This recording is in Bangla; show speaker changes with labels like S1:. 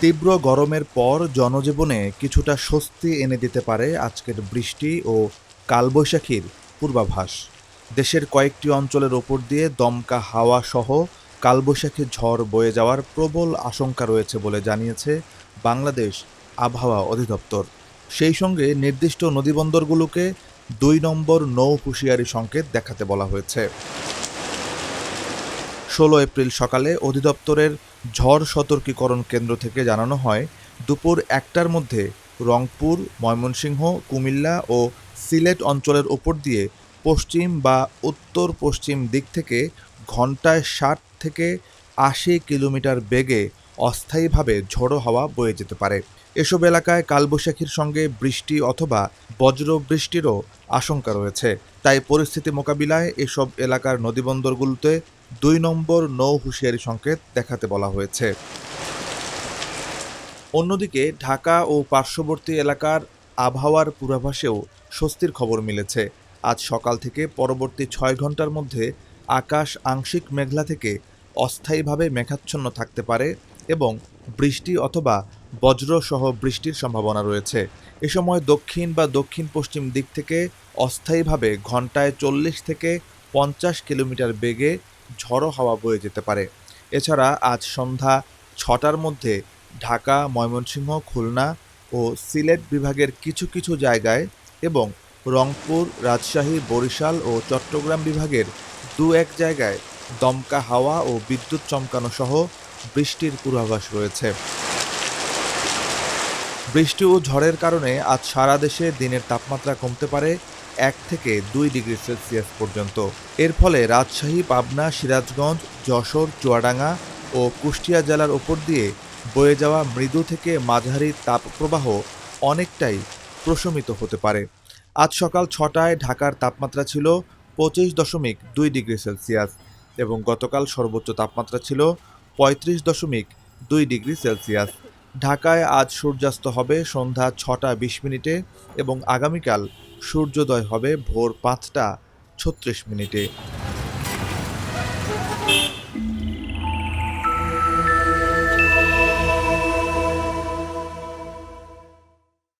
S1: তীব্র গরমের পর জনজীবনে কিছুটা স্বস্তি এনে দিতে পারে আজকের বৃষ্টি ও কালবৈশাখীর পূর্বাভাস। দেশের কয়েকটি অঞ্চলের ওপর দিয়ে দমকা হাওয়া সহ কালবৈশাখী ঝড় বয়ে যাওয়ার প্রবল আশঙ্কা রয়েছে বলে জানিয়েছে বাংলাদেশ আবহাওয়া অধিদপ্তর। সেই সঙ্গে নির্দিষ্ট নদীবন্দরগুলোকে ২ নম্বর নৌ হুঁশিয়ারি সংকেত দেখাতে বলা হয়েছে। ১৬ এপ্রিল সকালে অধিদপ্তরের ঝড় সতর্কীকরণ কেন্দ্র থেকে জানানো হয়, দুপুর ১টার মধ্যে রংপুর, ময়মনসিংহ, কুমিল্লা ও সিলেট অঞ্চলের ওপর দিয়ে পশ্চিম বা উত্তর-পশ্চিম দিক থেকে ঘণ্টায় ৬০ থেকে ৮০ কিলোমিটার বেগে অস্থায়ীভাবে ঝোড়ো হাওয়া বয়ে যেতে পারে। এসব এলাকায় কালবৈশাখীর সঙ্গে বৃষ্টি অথবা বজ্রবৃষ্টিরও আশঙ্কা রয়েছে। তাই পরিস্থিতি মোকাবিলায় এসব এলাকার নদীবন্দরগুলোতে ২ নম্বর নৌ হুঁশিয়ারি সংকেত দেখাতে বলা হয়েছে। অন্যদিকে ঢাকা ও পার্শ্ববর্তী এলাকার আবহাওয়ার পূর্বাভাসেও স্বস্তির খবর মিলেছে। আজ সকাল থেকে পরবর্তী ৬ ঘন্টার মধ্যে আকাশ আংশিক মেঘলা থেকে অস্থায়ীভাবে মেঘাচ্ছন্ন থাকতে পারে এবং বৃষ্টি অথবা বজ্রসহ বৃষ্টির সম্ভাবনা রয়েছে। এ সময় দক্ষিণ বা দক্ষিণ-পশ্চিম দিক থেকে অস্থায়ীভাবে ঘণ্টায় ৪০ থেকে ৫০ কিলোমিটার বেগে ঝড়ো হাওয়া বয়ে যেতে পারে। এছাড়া আজ সন্ধ্যা ৬টার মধ্যে ঢাকা, ময়মনসিংহ, খুলনা ও সিলেট বিভাগের কিছু কিছু জায়গায় এবং রংপুর, রাজশাহী, বরিশাল ও চট্টগ্রাম বিভাগের দু-এক জায়গায় দমকা হাওয়া ও বিদ্যুৎ চমকানো সহ বৃষ্টির পূর্বাভাস রয়েছে। বৃষ্টি ও ঝড়ের কারণে আজ সারা দেশে দিনের তাপমাত্রা কমতে পারে ১ থেকে ২ ডিগ্রি সেলসিয়াস পর্যন্ত। এর ফলে রাজশাহী, পাবনা, সিরাজগঞ্জ, যশোর, চুয়াডাঙ্গা ও কুষ্টিয়া জেলার ওপর দিয়ে বয়ে যাওয়া মৃদু থেকে মাঝারি তাপপ্রবাহ অনেকটাই প্রশমিত হতে পারে। আজ সকাল ৬টায় ঢাকার তাপমাত্রা ছিল ২৫.২ ডিগ্রি সেলসিয়াস এবং গতকাল সর্বোচ্চ তাপমাত্রা ছিল ৩৫.২ ডিগ্রি সেলসিয়াস। ঢাকায় আজ সূর্যাস্ত হবে সন্ধ্যা ৬টা ২০ মিনিটে এবং আগামীকাল সূর্যোদয় হবে ভোর ৫টা ৩৬ মিনিটে।